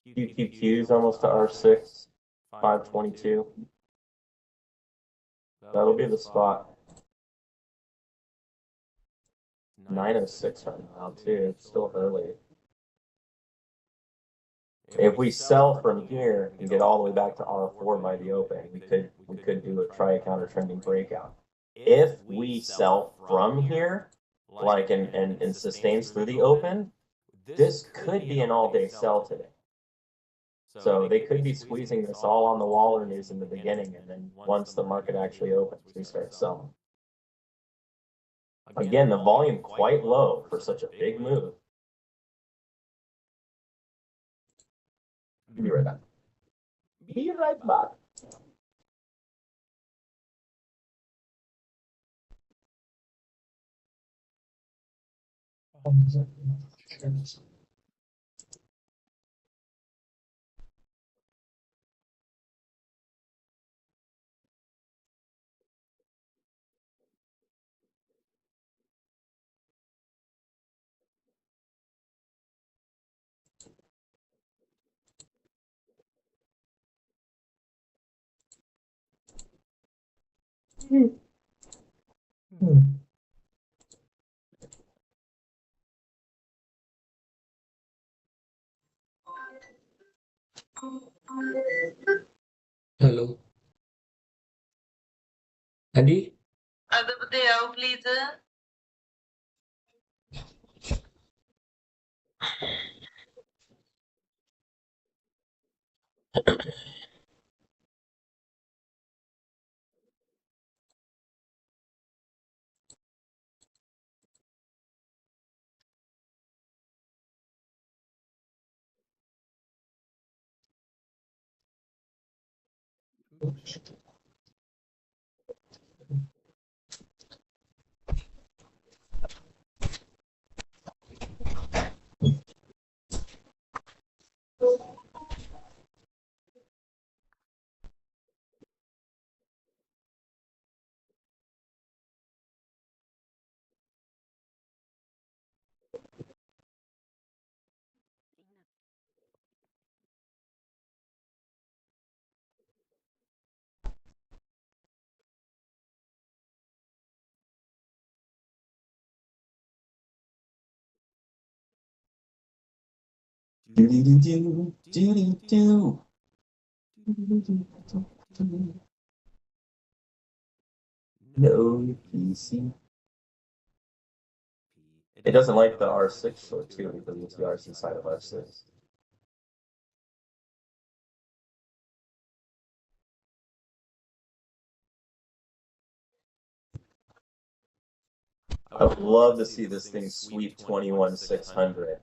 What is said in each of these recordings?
QQQ's almost to R6, 522. That'll be the spot. 906 right now too. It's still early. If we sell from here and get all the way back to R4 by the open, we could do a try a counter trending breakout. If we sell from here, like and sustains through the open, this could be an all-day sell today. So they could be squeezing this all on the Waller news in the beginning, and then once the market actually opens, we start selling. Again, the volume quite low for such a big move. Be right back. Be right back. Hello हाँ जी अदब दे आओ please No PC. It doesn't like the R6 short too because it's the RC side of R6. I would love to see this thing sweep 21,600.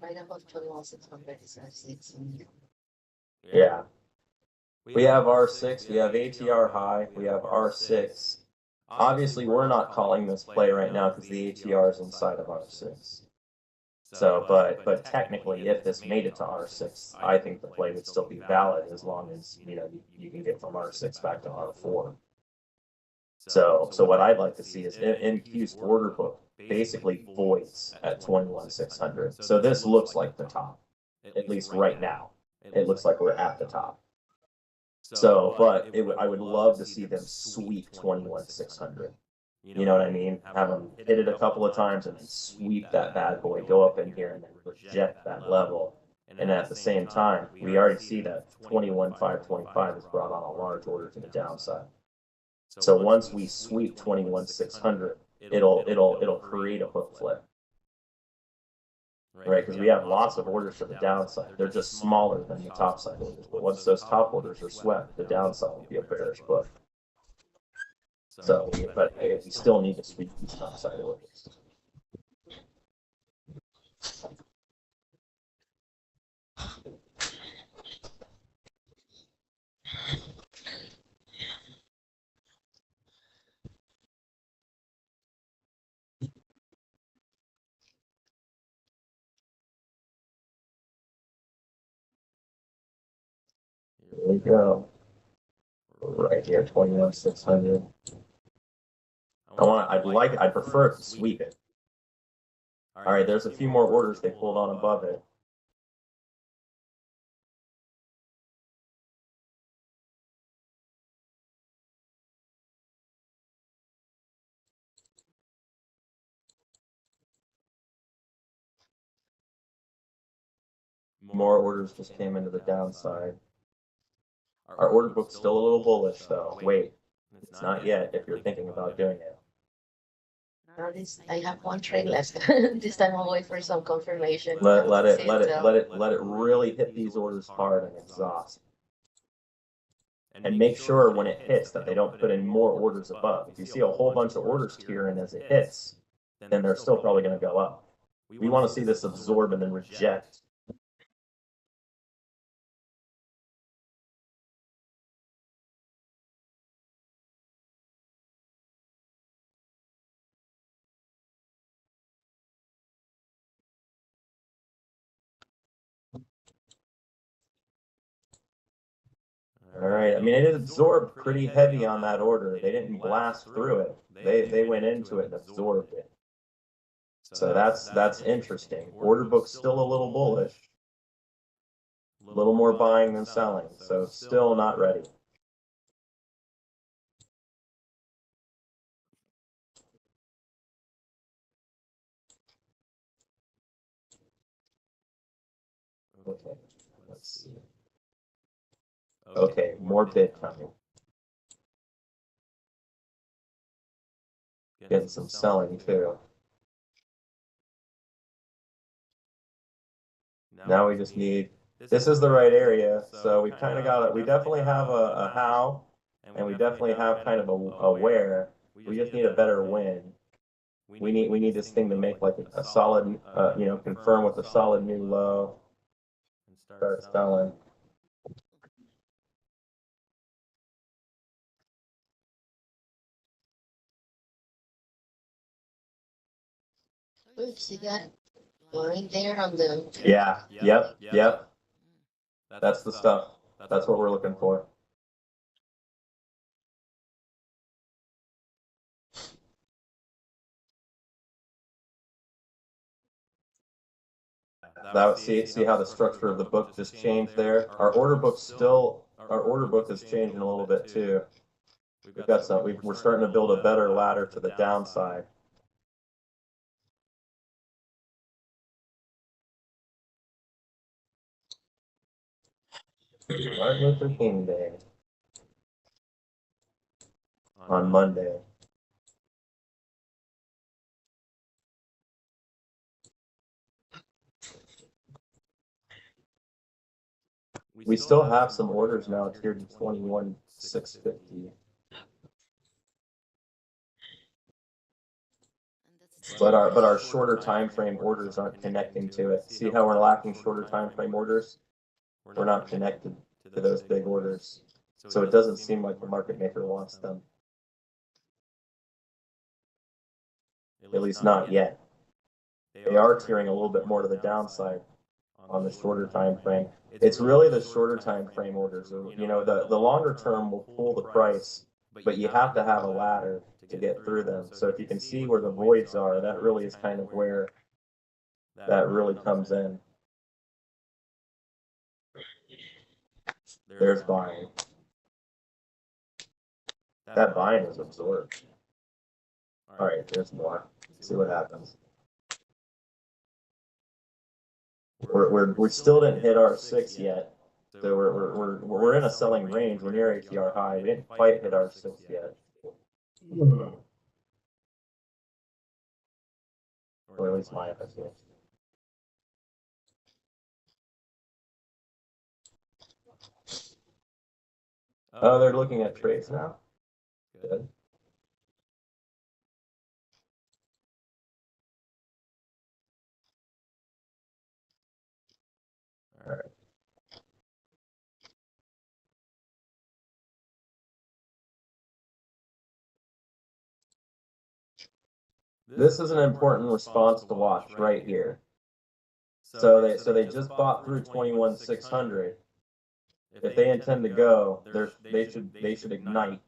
Right above 21,600 is R6. Yeah. We have R6, we have ATR high, we have R6. Obviously, we're not calling this play right now because the ATR is inside of R6. So, but technically, if this made it to R6, I think the play would still be valid as long as you can get from R6 back to R4. So what I'd like to see is MQ's order book basically voids at 21,600. So this looks like the top, at least right now. It looks like we're at the top. So, but I would love to see them sweep 21,600. You know what I mean? Have them hit it a couple of times and then sweep that bad boy, go up in here and then reject that level. And at the same time, we already see that 21,525 has brought on a large order to the downside. So once we sweep 21,600, it'll create a hook flip. Right, because we have lots of orders to the downside. They're just smaller than the top side orders. But once those top orders are swept, the downside will be a bearish book. So, but we still need to sweep these top side orders. Here we go. Right here, 21,600. I'd prefer it to sweep it. All right, there's a few more orders they pulled on above it. More orders just came into the downside. Our order book's still a little bullish, though. Wait, it's not yet if you're thinking about doing it. I have one trade left. This time I'll wait for some confirmation. Let it really hit these orders hard and exhaust. And make sure when it hits that they don't put in more orders above. If you see a whole bunch of orders tear in as it hits, then they're still probably going to go up. We want to see this absorb and then reject. All right. I mean, it absorbed pretty heavy on that order. They didn't blast through it. They went into it and absorbed it. So that's interesting. Order book's still a little bullish. A little more buying than selling. So still not ready. Okay. Let's see. Okay, more bid coming. Getting some selling too. Now we just need, this is the right area, so we kind of got it. We definitely have a how, and we definitely have kind of a where. We just need a better when. We need this thing to make like a solid, confirm with a solid new low. And start selling. Oops, you got line there on the. Yeah, yep. That's the stuff. That's what we're looking for. See how the structure of the book just changed there? Our order book is changing a little bit too. We're starting to build a better ladder to the downside. Martin Luther King Day on Monday. We still have some orders now tiered to 21,650. But our shorter time frame orders aren't connecting to it. See how we're lacking shorter time frame orders? We're not connected to those big orders. So it doesn't seem like the market maker wants them. At least not yet. They are tiering a little bit more to the downside on the shorter time frame. It's really the shorter time frame orders. The longer term will pull the price, but you have to have a ladder to get through them. So if you can see where the voids are, that really is kind of where that really comes in. There's buying. That buying is absorbed. All right, there's more. Let's see what happens. We still didn't hit R6 yet, so we're in a selling range. We're near ATR high. We didn't quite hit R6 yet. Or at least my FSC. Oh, they're looking at trades now. Good. All right. This is an important response to watch right here. So they just bought through 21,600. if they intend to go, they should ignite,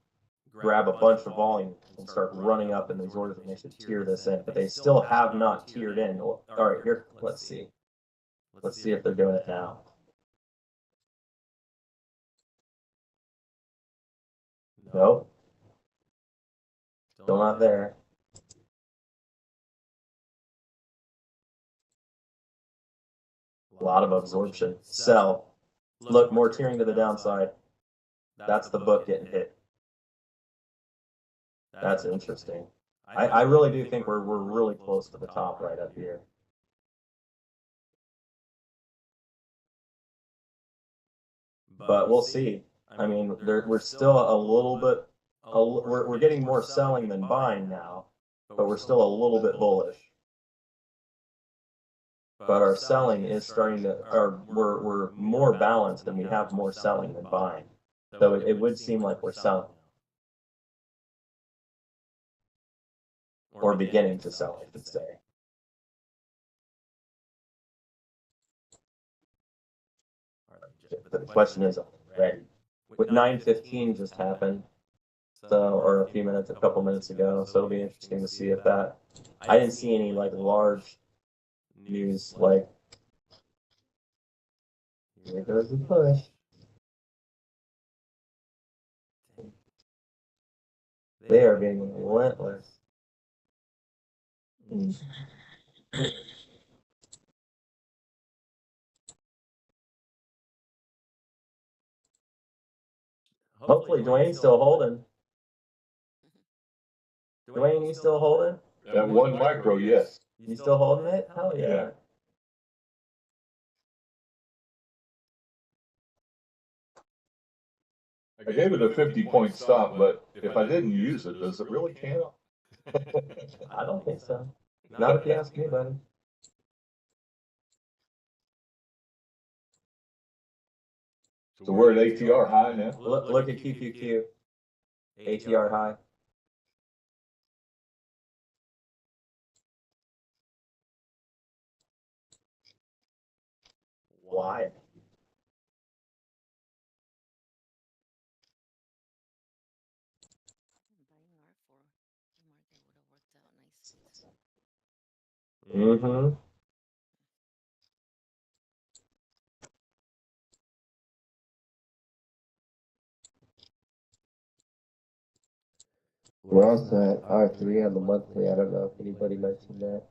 grab a bunch of volume, and start running up in these orders, and they should tier this in. But they still have not tiered in. All right, here, let's see. Let's see if they're doing it now. Nope. Still not there. A lot of absorption. Sell. Look, more tiering to the downside. That's the book getting hit. That's interesting. I really do think we're really close to the top right up here. But we'll see. I mean, we're still a little bit. We're getting more selling than buying now, but we're still a little bit bullish. But our selling is starting to, or we're more balanced and we have more selling than buying. So it would seem like we're selling. Or beginning to sell, I should say. But the question is, ready? With 9:15 just happened, so or a couple minutes ago. So it'll be interesting to see if that. I didn't see any like large news like. Here goes the push. They are being relentless. Hopefully Dwayne's still holding. Dwayne, you still holding? That one micro, yes. You still holding it? Hell yeah. Yeah. I gave it a 50-point stop, but if I didn't use it, does it really count? I don't think so. Not if you ask me, buddy. So we're at ATR high now. Look at QQQ. ATR high. Why? Mm-hmm. We're also at R3 on the monthly. I don't know if anybody mentioned that.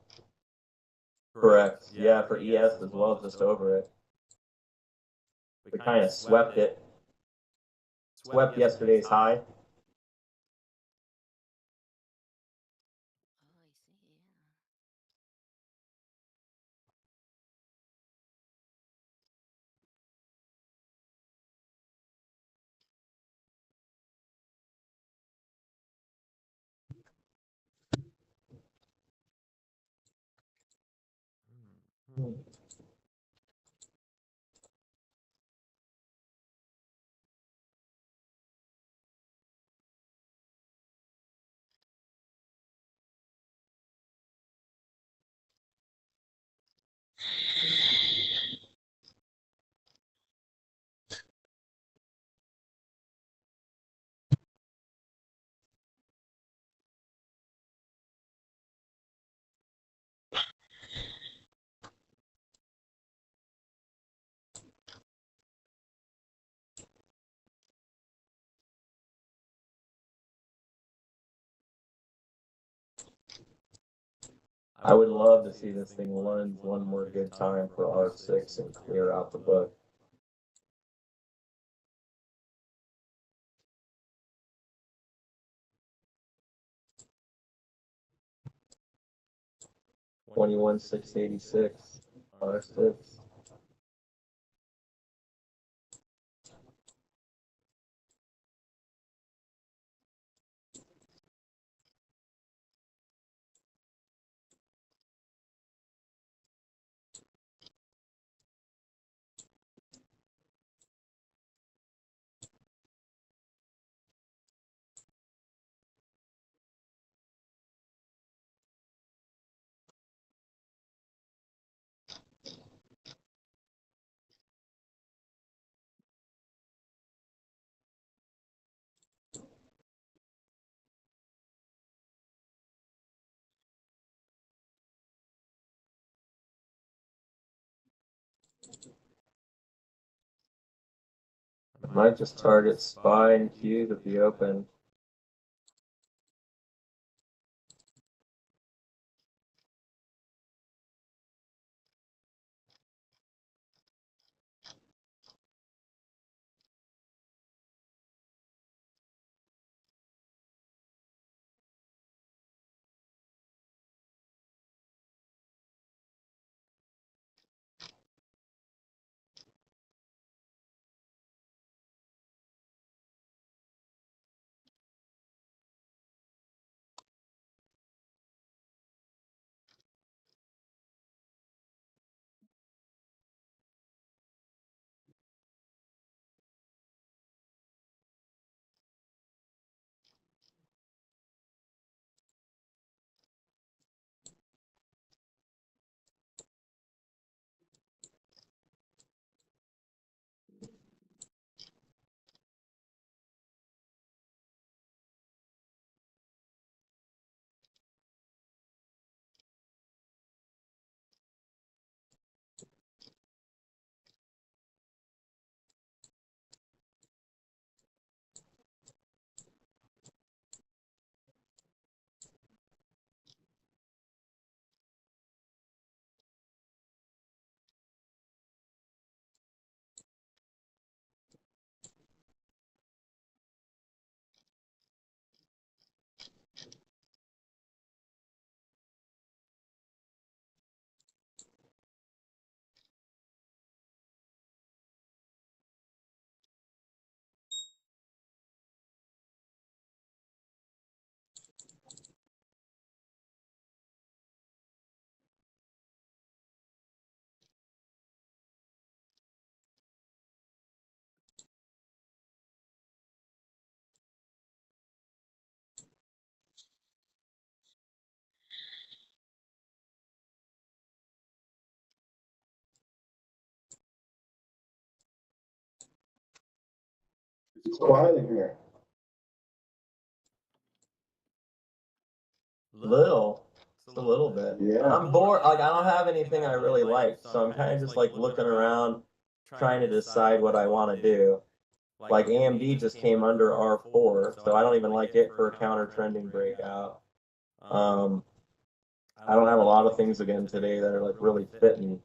Correct. Yeah, for ES as well, just over it. We kind of swept it. Swept yesterday's high. I would love to see this thing run one more good time for R6 and clear out the book. $21,686 R6. I might just target SPY and Q to be open. It's quiet in here. Little. Just a little bit. Yeah. I'm bored. Like, I don't have anything I really like, so I'm kind of just like looking around, trying to decide what I want to do. Like AMD just came under R4, so I don't even like it for a counter trending breakout. I don't have a lot of things again today that are like really fitting.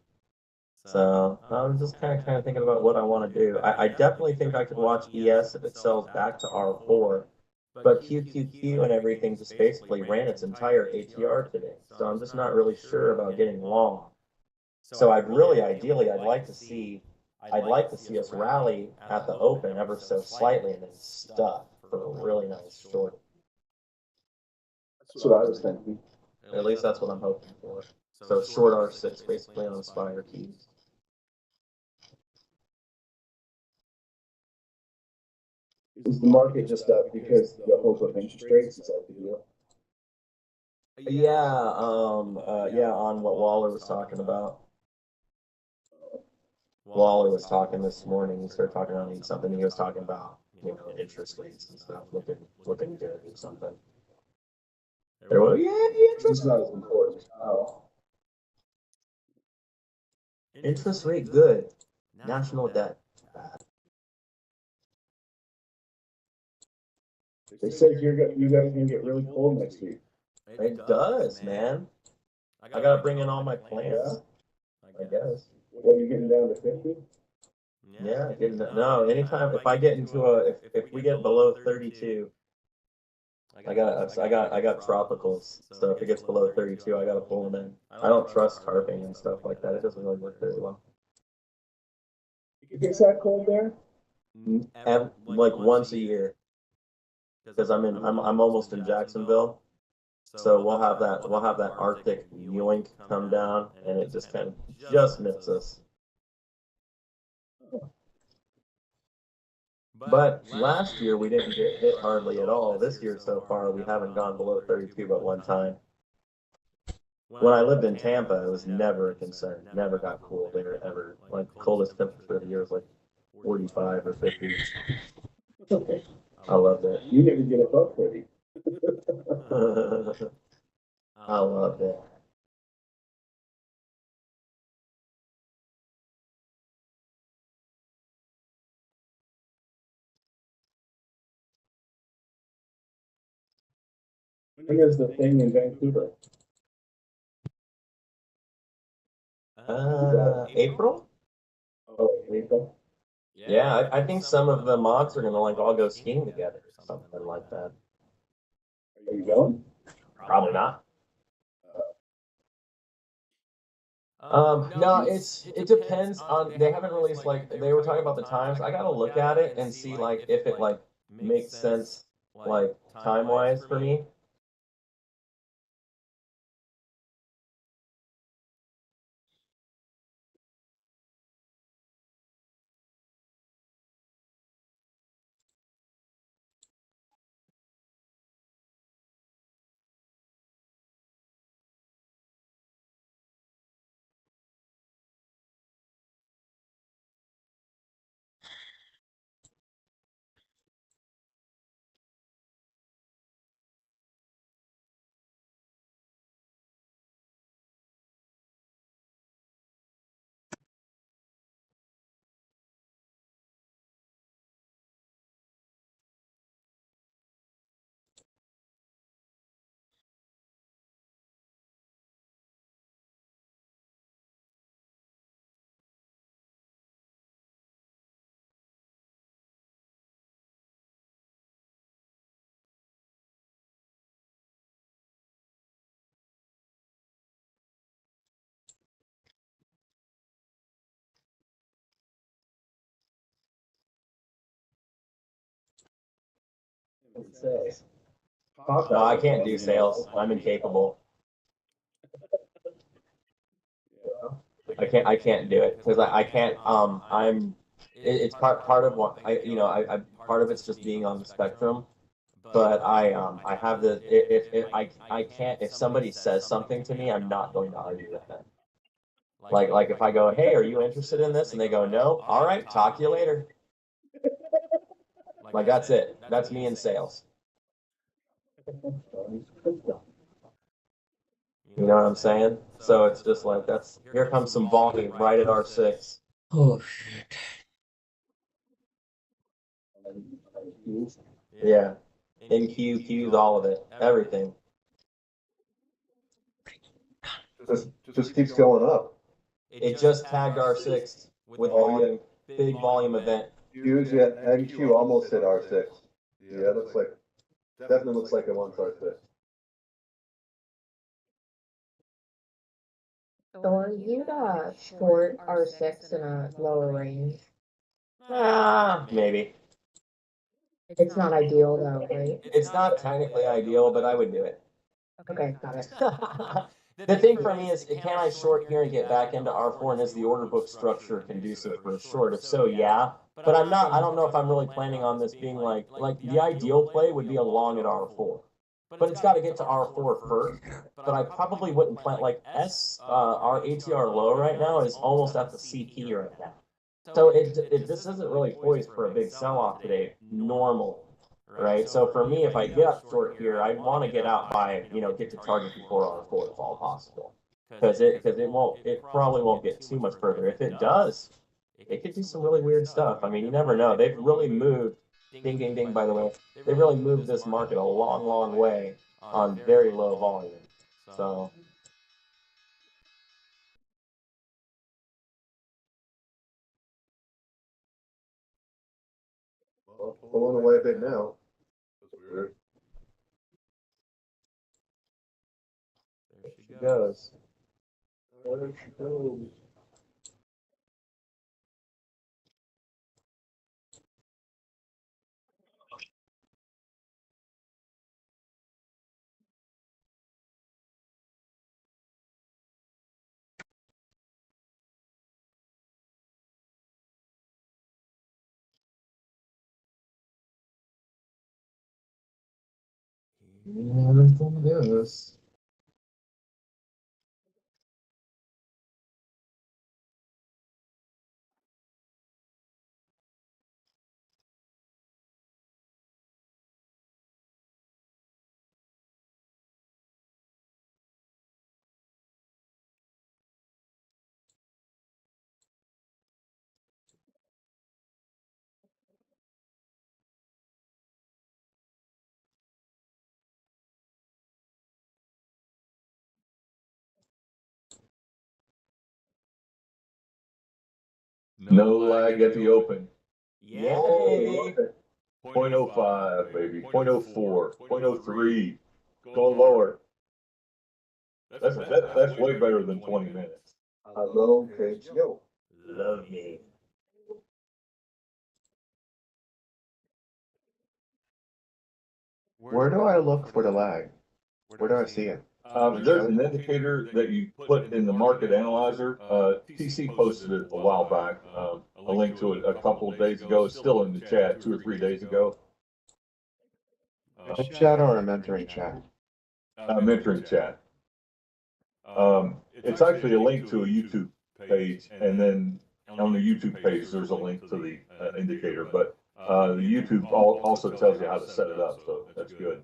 So I'm just kind of thinking about what I want to do. I definitely think I could watch ES if it sells back to R4. But QQQ and everything just basically ran its entire ATR today. So I'm just not really sure about getting long. So ideally, I'd like to see us rally at the open ever so slightly and then stuff for a really nice short. That's what I was thinking. At least that's what I'm hoping for. So short R6 basically on Spire keys. Is the market just up because the hope of interest rates is like the deal? Yeah, on what Waller was talking about. Waller was talking this morning. He started talking on something. He was talking about, interest rates and stuff looking good or something. Well, yeah, the It's not as important. Oh. interest rate good. National debt bad. They said you guys gonna get really cold next week. It does, man. I gotta bring in all my plants. I guess. What are you getting down to 50? Yeah, no. Anytime if I get into if we get below 32, I got tropicals. So if it gets below 32, I gotta pull them in. I don't trust tarping and stuff like that. It doesn't really work very well. It gets that cold there? Like once a year, because I'm almost in Jacksonville. So we'll have that Arctic yoink come down, and it just kind of just nips us. But last year we didn't get hit hardly at all. This year so far we haven't gone below 32 but one time. When I lived in Tampa, it was never a concern. Never got cold there ever. Like the coldest temperature of the year was like 45 or 50. I loved it. You never get above 30. I loved it. When is the thing in Vancouver? April? Oh, April. Yeah, I think some of the mods are gonna like all go skiing together, or something like that. Are you going? Probably not. No, it depends on, they haven't released, like, they were talking about the times. I gotta look at it and see like if it like makes sense like time wise for me. Sales. No, I can't do sales. I'm incapable. I can't do it because I can't, it's part of what I part of it's just being on the spectrum. But I have the, if I can't, if somebody says something to me, I'm not going to argue with them. Like if I go, hey, are you interested in this? And they go, no, all right, talk to you later. Like that's it. That's me in sales. You know what I'm saying? So it's just like, that's, here comes some volume right at R6. Oh shit. Yeah. NQ, Qs, all of it, everything. Just keeps going up. It just tagged R6 with volume, big volume event. Q's yet NQ almost hit R6. Yeah, it looks like, definitely looks like it wants R6. So are you short R6 in a lower range? Maybe. It's not ideal though, right? It's not technically ideal, but I would do it. Okay, got it. The thing for me is, can I short here and get back into R4, and is the order book structure conducive for a short? If so, yeah. But I'm not, I don't know if I'm really planning on this being like the ideal play would be a long at R4. But it's got to get to R4 first. But I probably wouldn't plan, like our ATR low right now is almost at the CP right now. So this isn't really poised for a big sell-off today, normal, right? So for me, if I get up short here, I want to get out by, get to target before R4 if all possible. Because it probably won't get too much further. If it does, it could do some really weird stuff. I mean, you never know. They've really moved, ding, ding, ding, by the way, they've really moved this market a long, long way on very low volume. So. Well, pulling away a bit now. That's weird. There she goes. There she goes. Yeah, that's what it is. No lag at the open. Yeah, Yay. baby. 0.05, baby. 0.04, 0.03. Going lower. That's way better than 20 minutes. Hello, Cage. Yo. Love me. Where do I look for the lag? Where do I see it? There's an indicator that you put in the market analyzer. TC posted it a while back. A link to it a couple of days ago. It's still in the chat 2 or 3 days ago. A chat or a mentoring chat? Mentoring chat. It's actually a link to a YouTube page, and then on the YouTube page, there's a link to the indicator, but the YouTube also tells you how to set it up, so that's good.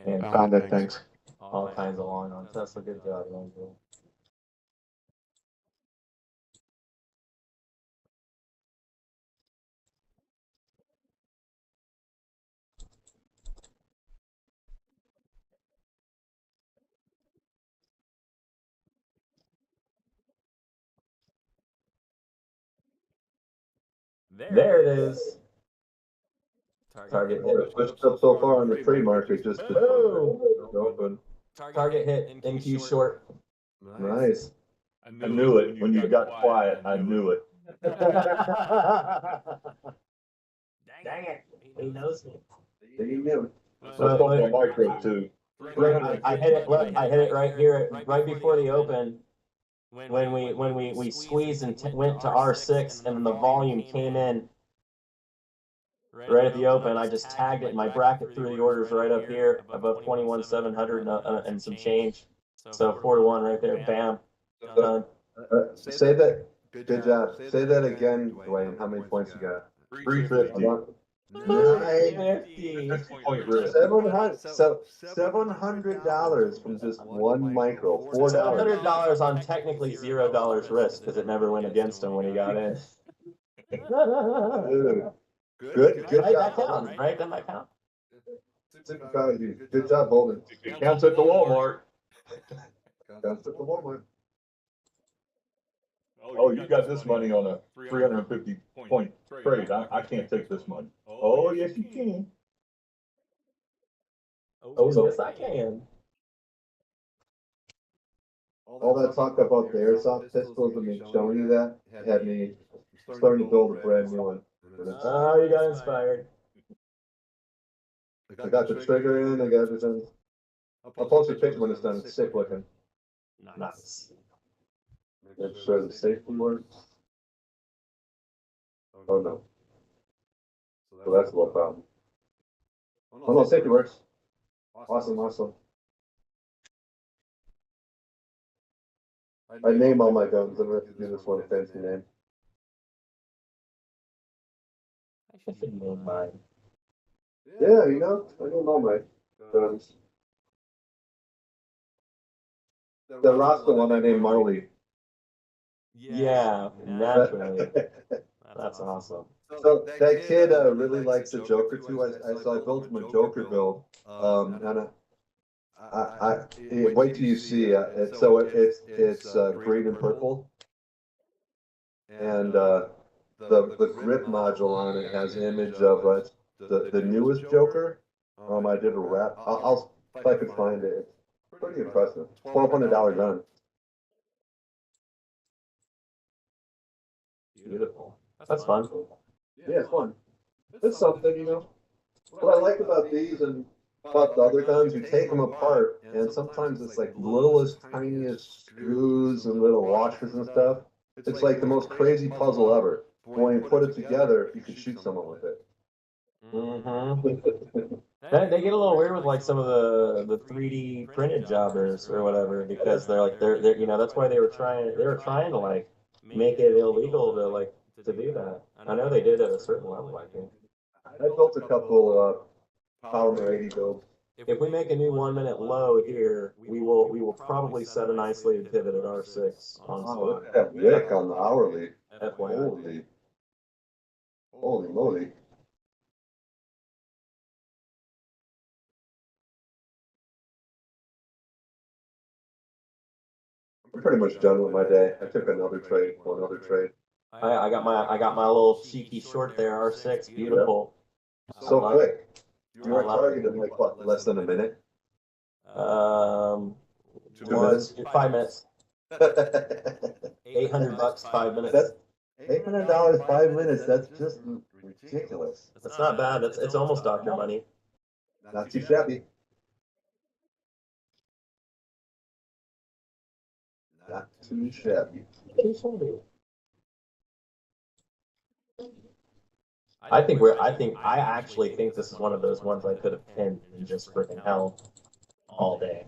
And Found it, thanks. all kinds of long on Tesla. Good job, Andrew. There it is. Target hit. Pushed up so far on the pre-market just to Boom. open. Target hit. NQ short. Nice. I knew it. When you got quiet, I knew it. Dang it. He knows me. He knew. Let's go for micro too. I hit it. Look, I hit it right here, right before the open. When we squeezed and went to R6, and then the volume came in right at the open. I just tagged it in my bracket through the orders right up here above 21,700 and some change. So 4-1 right there. Bam. Done. Say that. Good job. Say that again, Dwayne. How many points you got? 350. 950. 50 point risk. $700 from just one micro. $4. $700 on technically $0 risk because it never went against him when he got in. Dude. Good Right, that job. counts, right? That might count. Super proud of you. Good job, Bolden. It counts at the Walmart. Counts at the Walmart. Oh, you got this money on a 350 point trade. I can't take this money. Oh, yes, you can. Oh, yes, I can. All that talk about the airsoft pistols and me showing you that had me starting to build a brand new one. Oh, you got inspired. I got the trigger in, I got everything. I'll post a picture when it's done. It's sick looking. Nice. Make sure the safety works. Oh no. So that's a little problem. Oh no, safety works. Awesome, awesome. I name all my guns. I'm gonna have to do this one fancy name. I should name mine. Yeah, you know, I name all my guns. The Rasta one I named Marley. Yeah, naturally. That's awesome. So that kid really likes the Joker too. So I built him a Joker build. And wait till you see it. So it's green and purple, and the grip module on it has an image of the newest Joker. I did a wrap. I'll if I could find it. It's pretty impressive. $1,200 gun. Beautiful. That's fun. Yeah, it's fun. It's something, you know. What I like about these and about the other guns, you take them apart, and sometimes it's like littlest, tiniest screws and little washers and stuff. It's like the most crazy puzzle ever. But when you put it together, you can shoot someone with it. Mm-hmm. They get a little weird with like some of the 3D printed jobbers or whatever because they're you know that's why they were trying to like make it illegal to do that. I know they did at a certain level, I think. I built a couple Power 80 builds. If we make a new 1 minute low here, we will probably set an isolated pivot at R6 on Oh, spot. look at that wick on the hourly. FYI. Holy moly. I'm pretty much done with my day. I took another trade, one other trade. I got my little cheeky short there, R6, beautiful. So I love quick. You were I love targeted in like what, less than a minute? 5 minutes. $800, 5 minutes. That's $800, 5 minutes. That's just ridiculous. That's not bad. It's almost doctor money. Not too shabby. Not too shabby. I actually think this is one of those ones I could have pinned and just freaking held all day.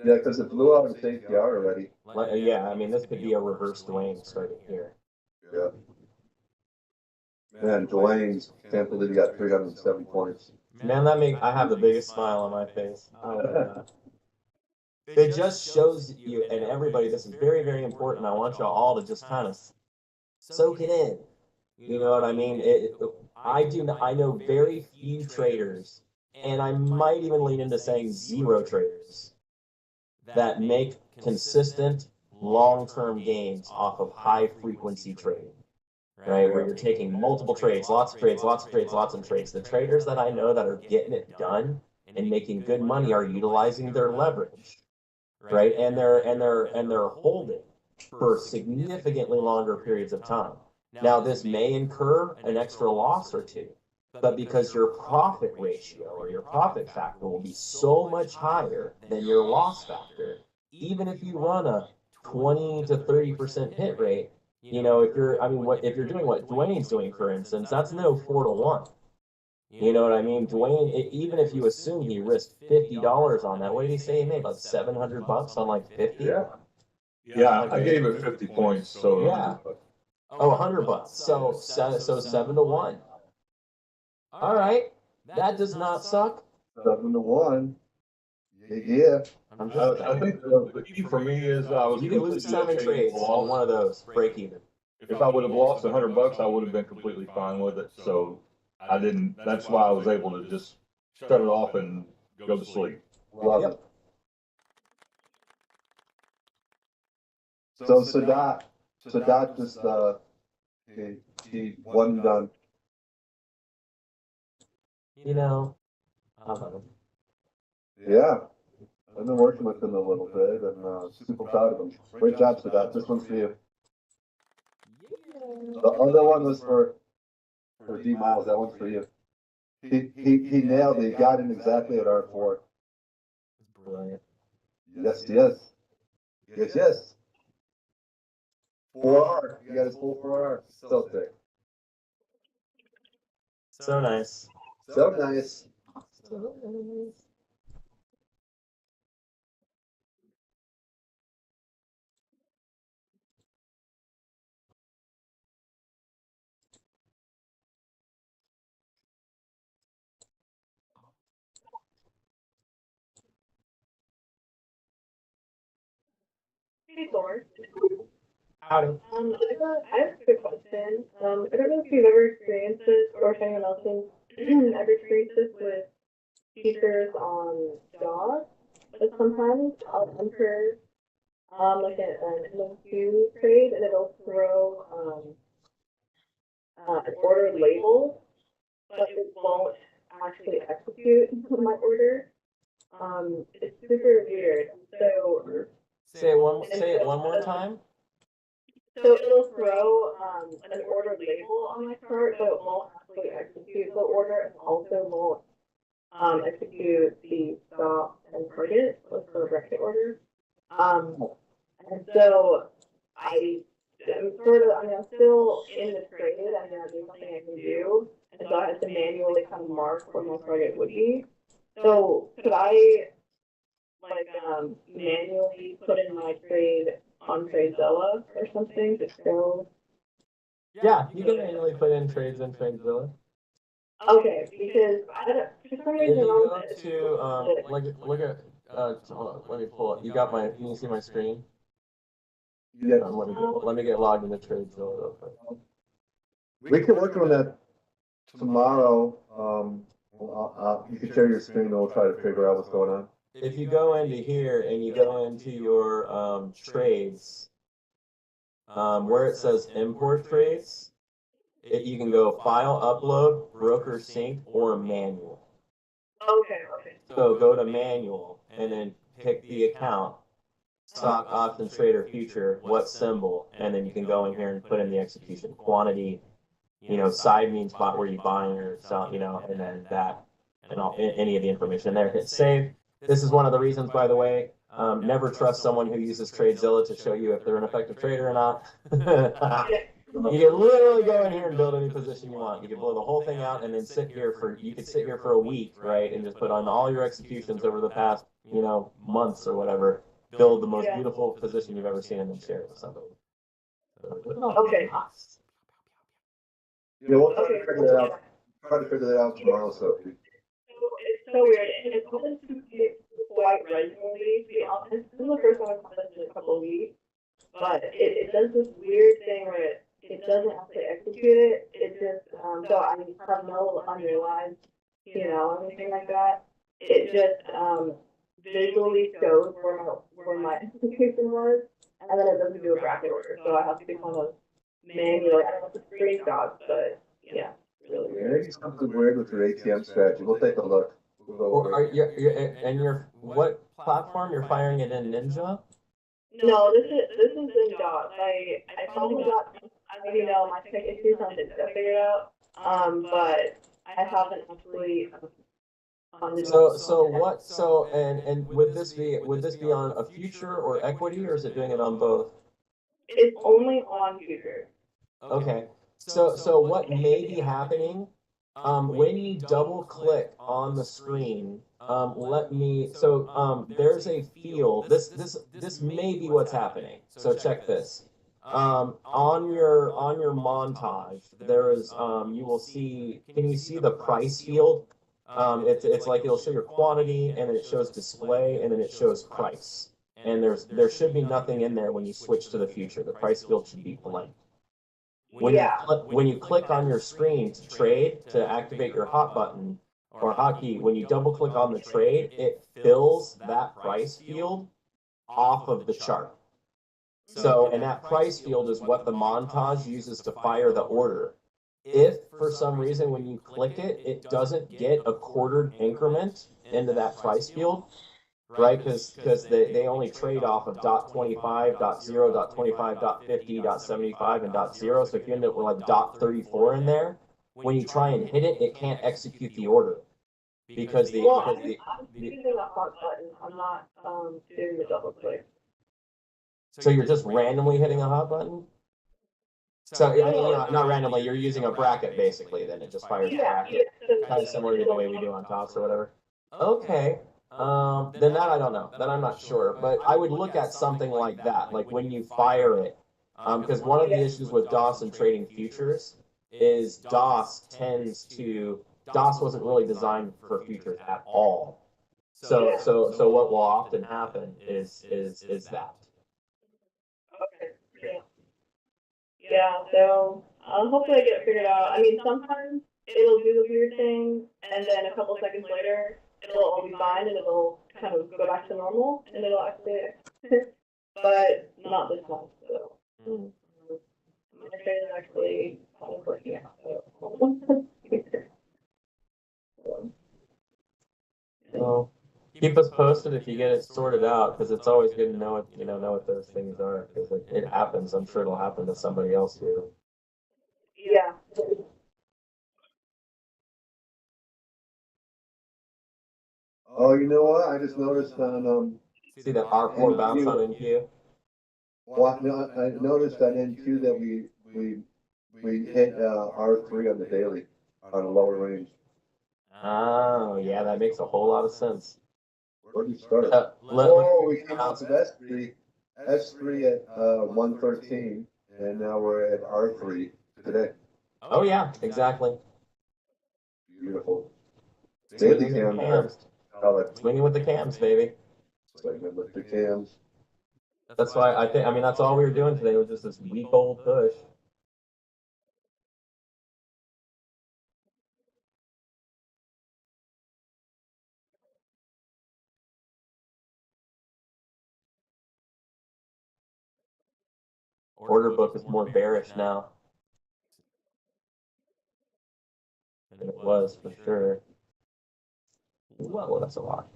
Yeah, because it blew out in safety out already. Yeah, I mean this could be a reverse Dwayne starting here. Yeah. Man, Dwayne's can't believe he got 370 points. Man, I have the biggest smile on my face. I love that. It just shows you and everybody. This is very, very important. I want y'all all to just kind of soak it in. You know what I mean? I know very few traders, and I might even lean into saying zero traders that make consistent long-term gains off of high-frequency trading. Right, where you're taking multiple trades, lots of trades, lots of trades, lots of trades. The traders that I know that are getting it done and making good money are utilizing their leverage, right? And they're holding for significantly longer periods of time. Now, this may incur an extra loss or two, but because your profit ratio or your profit factor will be so much higher than your loss factor, even if you run a 20 to 30% hit rate. You know, if you're doing what Dwayne's doing, for instance, that's no 4 to 1. You know what I mean? Dwayne, even if you assume he risked $50 on that, what did he say he made? About $700 on like 50? Yeah, I gave it 50 points, so. Yeah. Oh, $100. So 7 to 1. All right. That does not suck. 7 to 1. Yeah. I'm just I think the key for me is I was. you can lose 7 trades on one of those. Break even. If I would have lost $100, I would have been completely fine with it. So I didn't. That's why I was able to just shut it off and go to sleep. Love Yep. it. So Sadat just he one done. You know, I love him. Yeah. I've been working with him a little bit and super proud of him. Great job, Sadat. This one's for you. The other one was for D Miles. That one's for you. He nailed it. He got in exactly at R4. Brilliant. Yes. Yes. 4R. He got his full 4R. So thick. So nice. So nice. So nice. Hey, Thor. Howdy. I have a quick question. I don't know if you've ever experienced this or if anyone else has ever experienced this with features on JAWS, but sometimes I'll enter like an MQ trade and it'll throw an order label, but it won't actually execute my order. It's super weird. So Say it one more time. So it'll throw an order label on my cart, but it won't actually execute the order, and also won't execute the stop and target, like the bracket order. And so I am I'm still in the trade. I mean, there's nothing I can do, and so I had to manually kind of mark where my target would be. So could I manually put in my trade on TradeZilla or something to show? Yeah, you can manually put in trades in TradeZilla. Okay, because I don't, for some If reason you on go this, to look at hold on, let me pull up. You got my can you see my screen? Yeah, Let me get logged into TradeZilla real quick. we can work on that tomorrow. You can share your screen and we'll try to figure out what's going on. If you go into here and you go into your trades, where it says import trades, you can go file, upload, broker sync, or manual. okay. So go to manual and then pick the account, stock, option, trader, future, what symbol, and then you can go in here and put in the execution quantity, side means spot where you buying or selling, and then that and any of the information there. Hit save. This is one of the reasons, by the way, never trust someone who uses TradeZilla to show you if they're an effective trader or not. You can literally go in here and build any position you want. You can blow the whole thing out and then you could sit here for a week, right? And just put on all your executions over the past, months or whatever. Build the most beautiful position you've ever seen and then share it with somebody. Okay. Yeah, we'll try to figure that out. Try to figure that out tomorrow, Sophie. It's so weird, and it happens to me quite regularly, to be honest. This is the first time I've done this in a couple of weeks, but it does this weird thing where it doesn't actually execute it. It just, so I have no underlined, anything like that. It just, visually shows where my execution was, and then it doesn't do a bracket order, so I have to kind of manually, I don't know if it's screenshots, but yeah, it's really weird. Maybe something weird with your ATM strategy. We'll take a look. We'll go Or over it. your what platform you're firing it in Ninja? No, this is in DOS. I finally got my tech issues on it figured out. But I haven't actually funded. And would this be on a future or equity, or is it doing it on both? It's only on future. Okay. So what may be happening, when you double click on the screen, there's a field, this may be what's happening. So check this. On your montage, there is, you will see, can you see the price field? It's like it'll show your quantity and then it shows display and then it shows price. And there should be nothing in there when you switch to the future. The price field should be blank. When you click on your screen to trade, to activate your hot button or hotkey, when you double click on the trade, it fills that price field off of the chart. And that price field is what the montage uses to fire the order. If for some reason when you click it, it doesn't get a quartered increment into that price field, right? Because they only trade off of .25, .0, .25, .50, .75, and .0. So if you end up with like .34 in there, when you try and hit it, it can't execute the order because I'm using a hot button. I'm not doing the double click. So you're just randomly hitting a hot button. So I mean, not randomly. You're using a bracket basically. Then it just fires a bracket, kind of similar to the way we do on tops or whatever. Okay. Then that I don't know. Then I'm not sure. But I would look at something like that, like when you fire it. Because one of the issues with DOS and trading futures is DOS wasn't really designed for futures at all. So what will often happen is that. Okay. Yeah, so hopefully I get it figured out. I mean, sometimes it'll do the weird thing, and then a couple seconds later, it'll all be fine, and it'll kind of go back to normal, and it'll actually, but not this time, so. My trade is actually kind of working out, so. So Keep us posted if you get it sorted out, because it's always good to know what, know what those things are, because it happens. I'm sure it'll happen to somebody else too. Yeah. Oh, you know what? I just noticed on See that R4 bounce on NQ? well, no, I noticed on NQ that we hit R3 on the daily on a lower range. Oh, yeah, that makes a whole lot of sense. Where did we start? Let- Oh, we came out of S3 at 113, and now we're at R3 today. Oh, yeah, exactly. Beautiful. Daily Swinging with the cams. cams. Swinging with the cams, baby. Swinging with the cams. That's why I mean, that's all we were doing today was just this week old push. Order book is more bearish now than it was for sure. Well, that's a lot.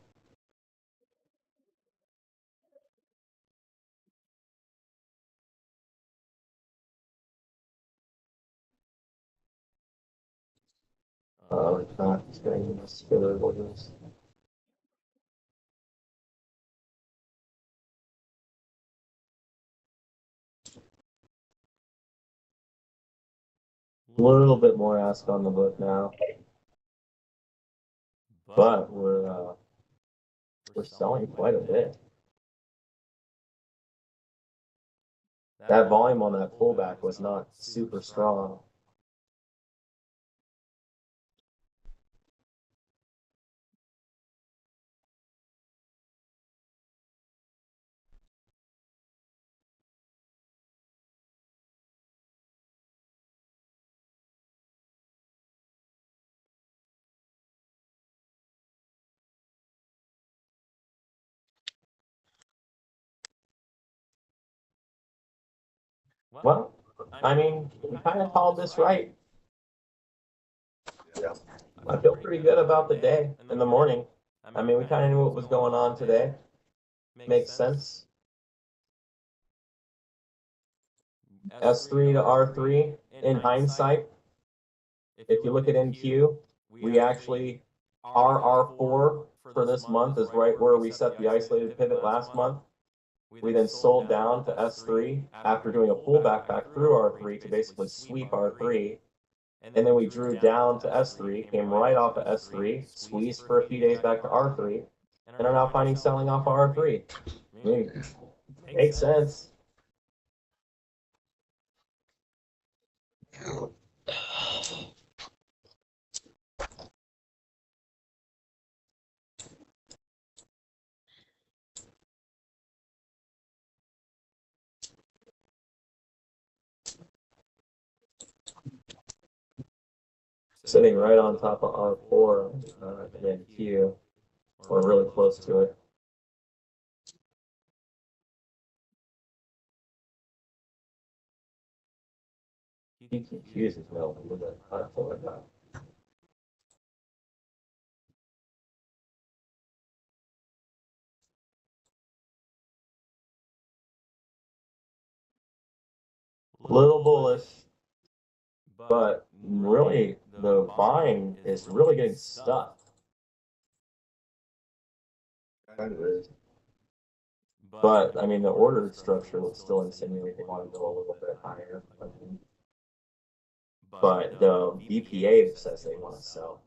Oh, it's not. It's getting this filler orders. A little bit more ask on the book now, but we're selling quite a bit. That volume on that pullback was not super strong. Well, I mean, we kind of called this right. Yeah. I feel pretty good about the day in the morning. I mean, we kind of knew what was going on today. Makes sense. S3 to R3 in hindsight. If you look at NQ, we actually, our R4 for this month is right where we set the isolated pivot last month. We then sold down to S3 after doing a pullback back through R3 to basically sweep R3. And then we drew down to S3, came right off of S3, squeezed for a few days back to R3, and are now finding selling off of R3. I mean, makes sense. Sitting right on top of R4 and Q, or really close to it. He confuses me with a platform like that. Little bullish, but really the buying is really getting stuck. Kind of is. But I mean, the order structure would still insinuate they want to go a little bit higher. But the BPA says they want to sell.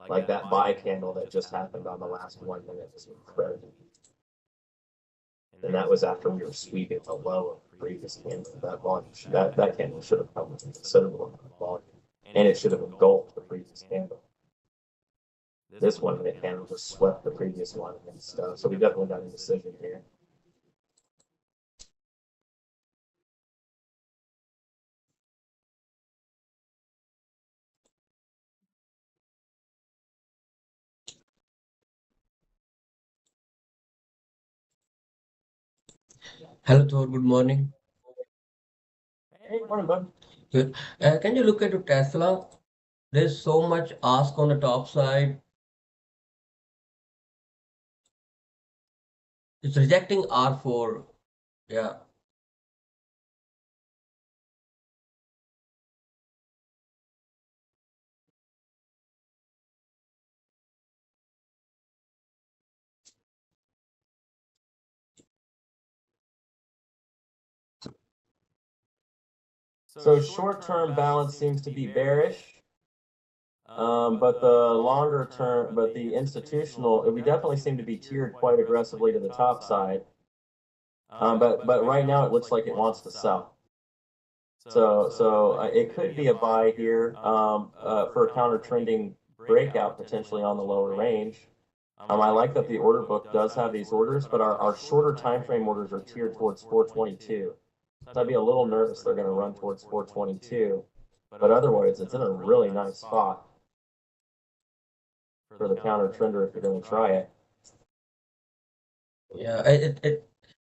Like that buy candle that just happened on the last 1 minute was incredible. And that was after we were sweeping the low of the previous candle. That volume, that candle should have come with considerable amount of volume. And it should have engulfed the previous candle. This 1 minute candle just swept the previous one and stuff. So we definitely got a decision here. Hello, Thor. Good morning. Hey, morning, bud. Good. Can you look into Tesla? There's so much ask on the top side. It's rejecting R4. Yeah. So short-term balance seems to be bearish. But the institutional, we definitely seem to be tiered quite aggressively to the top side. But right now it looks like it wants to sell. So it could be a buy here for a counter trending breakout potentially on the lower range. I like that the order book does have these orders, but our shorter time frame orders are tiered towards 422. So I'd be a little nervous they're going to run towards 422. But otherwise, it's in a really nice spot for the counter trender if you're going to try it. Yeah.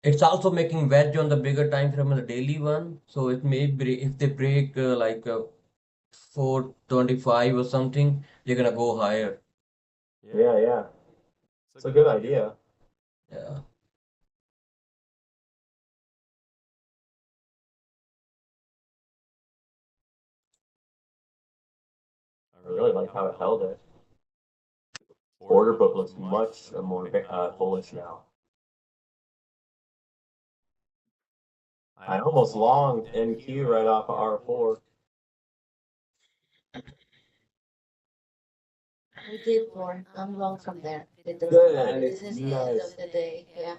It's also making wedge on the bigger time frame on the daily one. So it may break if they break 425 or something, they're gonna go higher. Yeah. It's a good idea. Yeah. I really like how it held it. Order book looks much more bullish now. I almost longed NQ right off of R4. We did more. I'm long from there. Good. This is the end of the day. Yeah.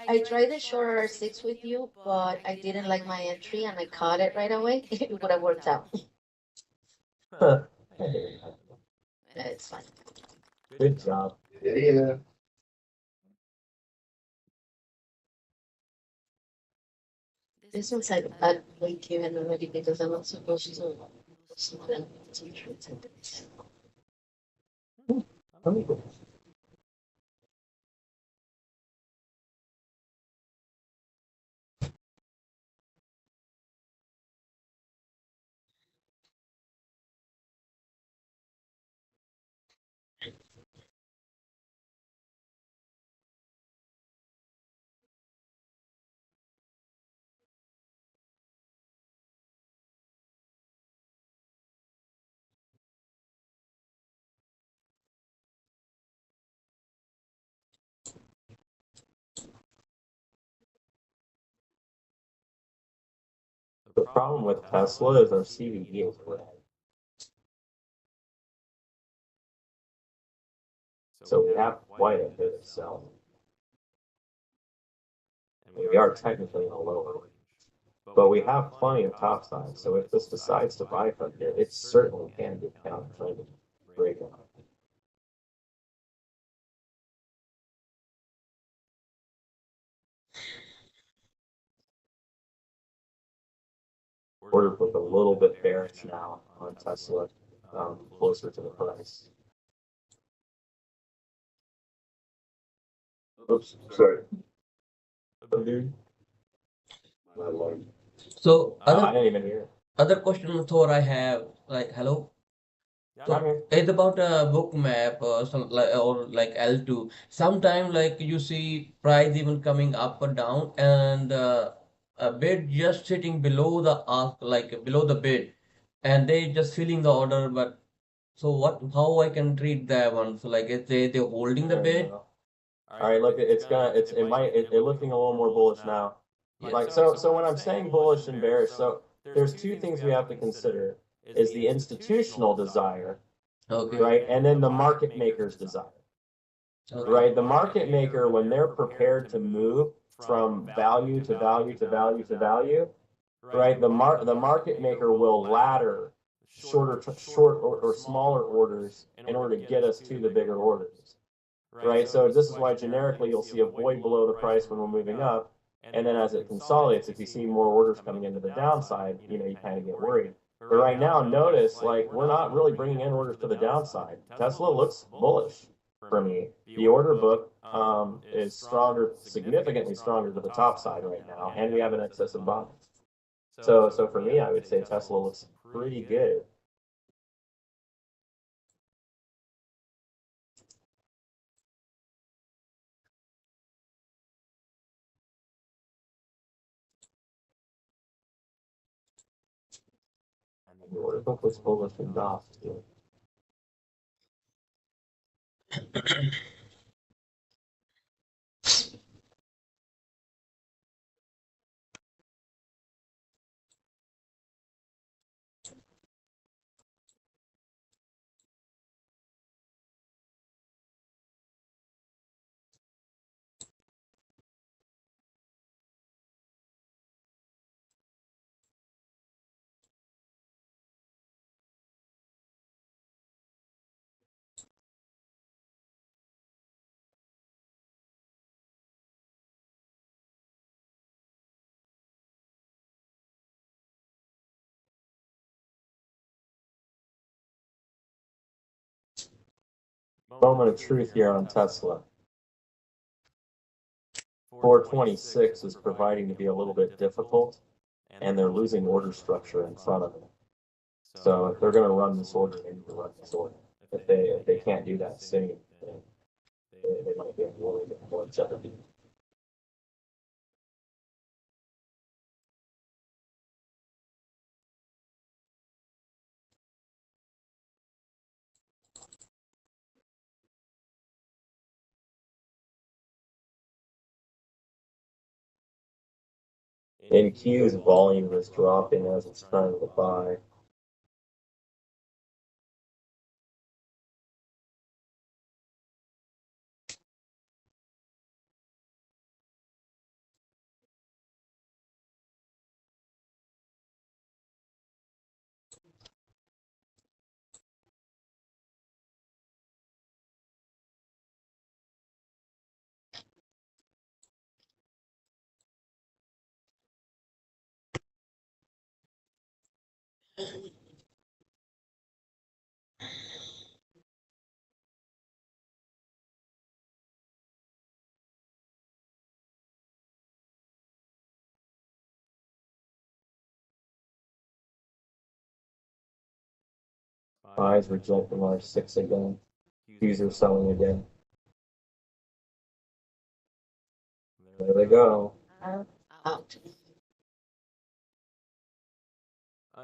I tried the short R6 with you, but I didn't like my entry and I caught it right away. It would have worked out. It's fine. Good job. Yeah. This one's like a bad week given already because I'm not supposed to. The problem with Tesla is our CVE is red. So we have quite a bit of sell. And we are technically in a lower range. But we have plenty of top side, so if this decides to buy from here, it certainly can be counter trending breakout. Order book a little bit bearish now on Tesla, closer to the price. Oops, sorry. Dude. So I didn't even hear. other question, Thor, I have hello. I'm here. It's about a book map or some like L2. Sometime like you see price even coming up or down and a bid just sitting below the ask like below the bid and they just filling the order. But so how I can treat that one? So like if they're holding the bid. All right, look, it's looking a little more bullish now. Yes. Like so when I'm saying bullish and bearish, so there's two things we have to consider is the institutional desire, Okay. right? And then the market maker's desire. Okay. Right? The market maker, when they're prepared to move from value to value to value to value, right? The market maker will ladder short or smaller orders in order to get us to the bigger orders. Right? So this is why generically you'll see a void below the price when we're moving up. And then as it consolidates, if you see more orders coming into the downside, you kind of get worried. But right now, notice, like, we're not really bringing in orders to the downside. Tesla looks bullish. for me. The order book is stronger, significantly stronger to the top side right now, and we have an excess of buying. So for me, I would say Tesla looks pretty good. And the order book was bullish and off too. Moment of truth here on Tesla. 426 is proving to be a little bit difficult, and they're losing order structure in front of it. So if they're going to run this order, they need to run this order. If they can't do that soon, then they might be worried more jeopardy. NQ's volume is dropping as it's trying to buy. Buys rejecting R6 again. Qs are selling again. There they go. Out.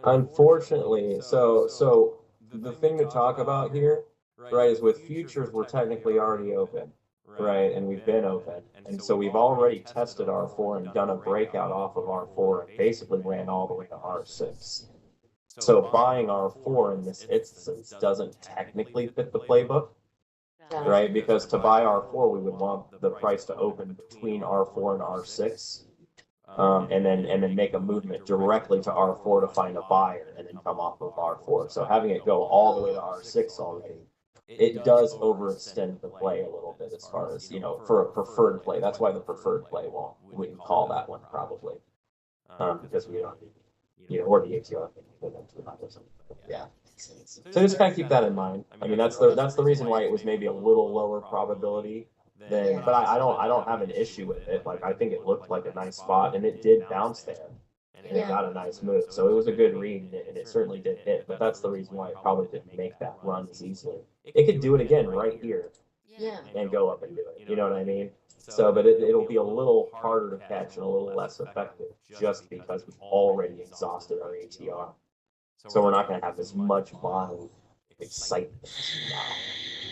Unfortunately, so the thing to talk about here, right, is with futures we're technically already open, right, and we've been open, and so we've already tested R4 and done a breakout off of R4 and basically ran all the way to R6. So buying R4 in this instance doesn't technically fit the playbook, right? Because to buy R4, we would want the price to open between R4 and R6, and then make a movement directly to R4 to find a buyer, and then come off of R4. So having it go all the way to R6 already, it does overextend the play a little bit as far as, for a preferred play. That's why the preferred play wouldn't call that one probably, because we don't. Or the ATR. Yeah. So just kind of keep that in mind. I mean, that's the reason why it was maybe a little lower probability than, but I don't have an issue with it. Like, I think it looked like a nice spot, and it did bounce there, and it got a nice move. So it was a good read, and it certainly did hit. But that's the reason why it probably didn't make that run as easily. It could do it again right here, and go up and do it. You know what I mean? So, but it'll be a little harder to catch and a little less effective just because we've already exhausted our ATR. So we're not going to have as much buying excitement now.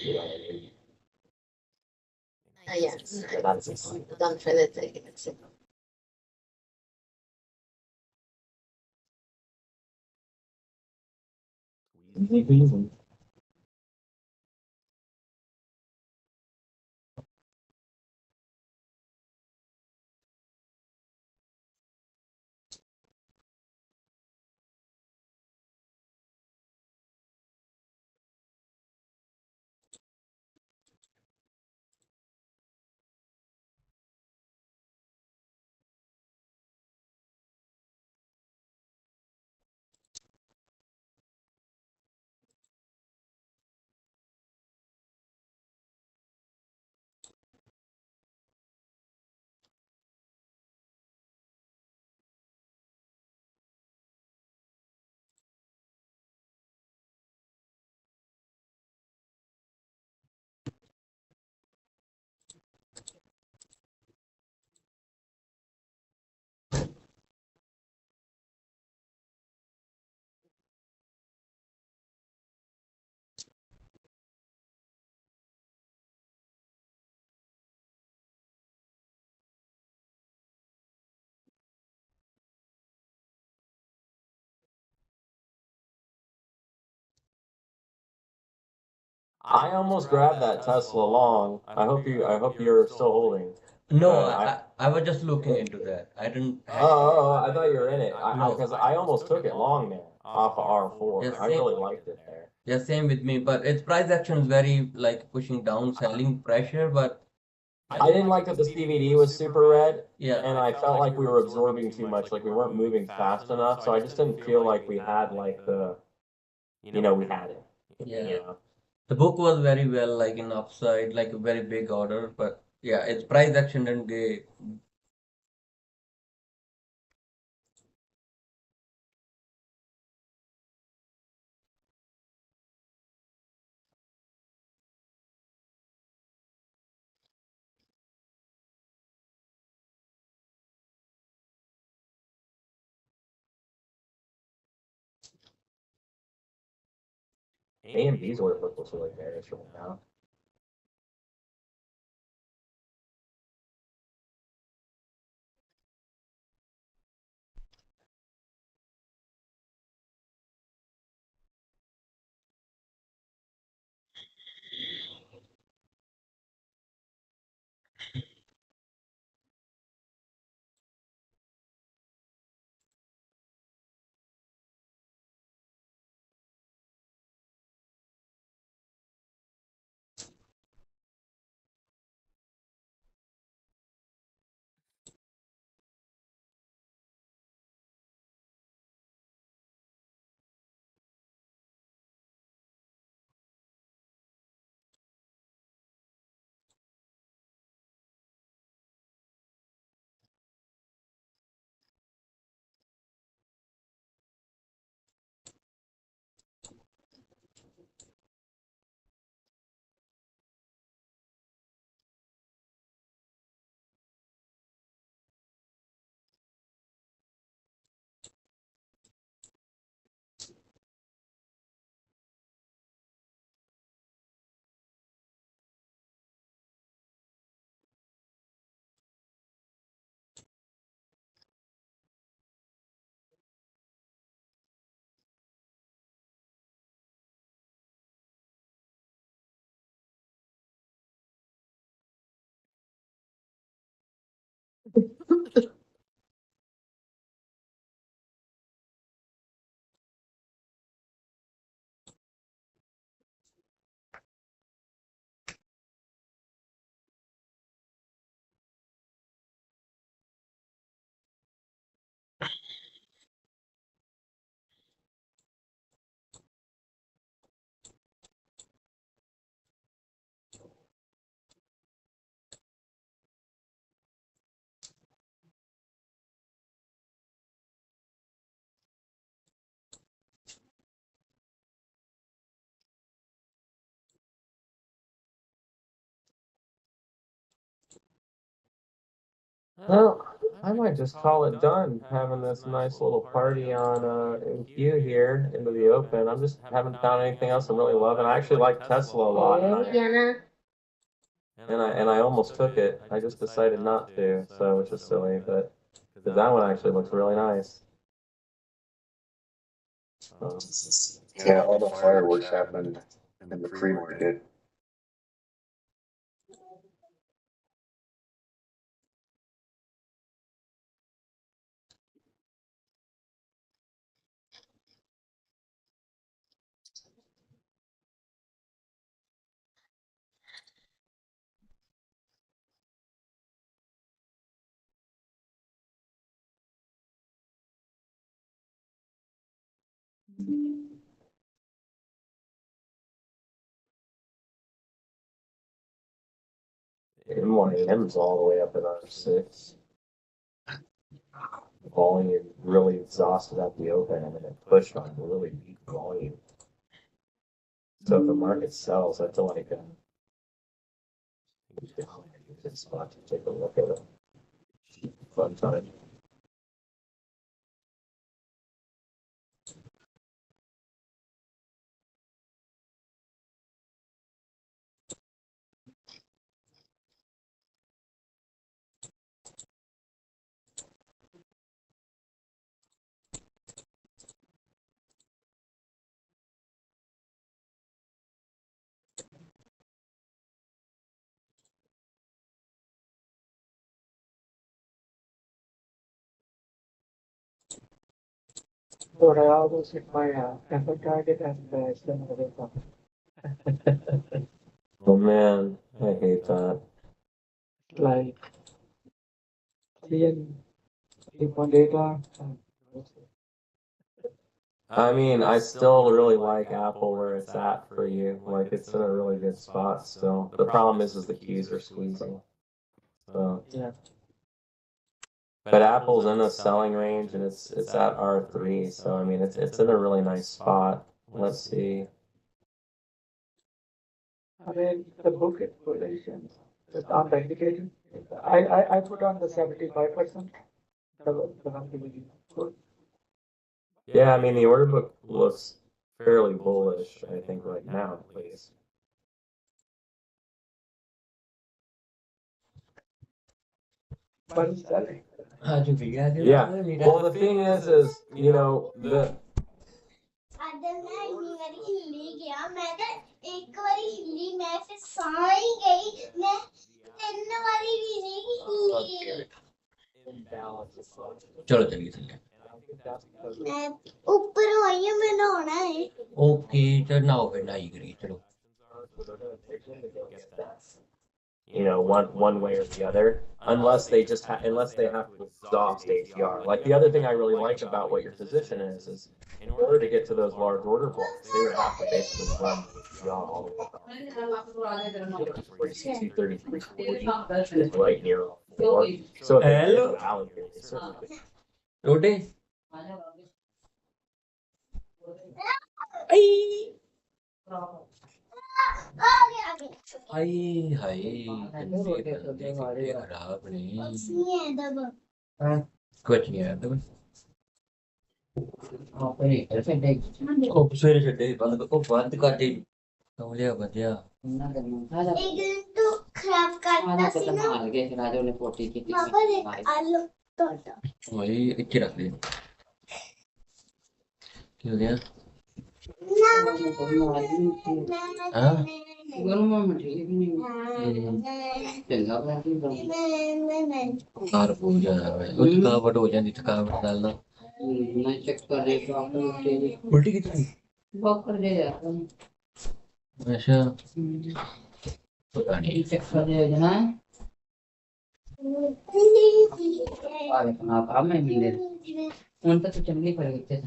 You know what I mean? Yes, done for the tickets. Easy peasy. I almost grabbed that Tesla long. I hope you're still holding. No, I I was just looking into that. I didn't have. I thought you were in it. No. Because I almost took it long there off of R4. Yes, I same. really liked it there. Yeah, same with me. But its price action is very like pushing down selling pressure. But I didn't like that the CVD was super red, yeah, and I felt like we were absorbing too much, like we weren't moving fast enough. So I just didn't feel like we had like we had it. Yeah. You know? the book was very well like in upside, like a very big order. But yeah, its price action didn't get. AMD's order book looks really bearish right now. Well, I might just call it done having this nice little party on NQ here into the open. I'm just haven't found anything else I'm really loving. I actually like Tesla a lot, Hey, Diana. and I almost took it. I just decided not to, so which is silly, but because that one actually looks really nice. Yeah, all the fireworks happened in the pre-market. M1M's all the way up at R6. Volume really exhausted at the open, and then it pushed on really weak volume. So if the market sells, I feel like a good spot to take a look at it. Fun time. So I almost hit my effort target and still not away from it. Oh man, I hate that. Like 3.8 hours. I mean, I still really like Apple where it's at for you. Like it's in a really good spot still. The problem is the keys are squeezing. So, Yeah. but Apple's in a selling range and it's at R3. So I mean, it's in a really nice spot. Let's see. I mean, the book positions on the indicator. I put on the 75%. The one giving good. Yeah, I mean the order book looks fairly bullish, I think, right now, at least. But it's selling. Yeah. Well, the thing is, you know, the ਅੱਜ ਮੈਂ ਇੰਨੀ ਵਾਰੀ ਹਿੱਲੀ ਗਿਆ ਮੈਂ ਤਾਂ ਇੱਕ ਵਾਰੀ ਹਿੱਲੀ ਮੈਂ ਫਿਰ ਸਾਂ ਹੀ ਗਈ ਮੈਂ 3 ਵਾਰੀ ਵੀ ਨਹੀਂ ਹਿੱਲੀ चलो चलिए चलिए मैं ऊपर आई हूं मैं नहाना है ओके चल ना हो फिर ना ही करिए चलो you know, one way or the other, unless they have to exhaust ATR. Like the other thing I really like about what your position is in order to get to those large order blocks, they would have to basically run ATR all the way up. 233, 40 is right near 4. So if they Hello. get to Valley here, they certainly could. रोटे हाय हाय गंदे खराब नहीं नहीं है दबा कुछ नहीं है तो ਉਹ ਸਵੇਰੇ ਛੱਡੇ ਬੰਦ ਕਰ ਦੇ ਕਮਲਿਆ ਬੰਦਿਆ एक दिन तो खराब करता सी ना पापा देख आलू टोटा भाई ਇੱਥੇ ਰੱਖ ਦੇ ਕੀ ਹੋ ਗਿਆ हाँ ਕਾਰ ਹੋ ਜਾਣਾ ਉਹ ਥਕਾਵਟ ਹੋ ਜਾਂਦੀ ਥਕਾਵਟ ਨਾਲ ਨਾ मैं चेक कर रही हूँ आपने उल्टी कितनी वॉक कर दे जाता हूँ अच्छा पता नहीं चेक कर दे जाना आगे तो आप में मिले उन तक तो चलनी पड़ेगी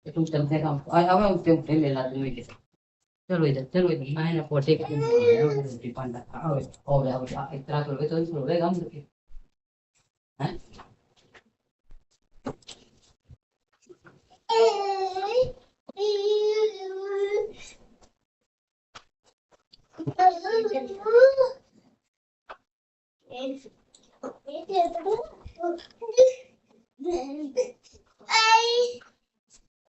तो तुम चलते काम अब उठते उठते ले ला तुम इधर चलो इधर मैं ना पोटे के रोटी पांडा आओ इतना तो रोएगा हम लोग हैं Hey.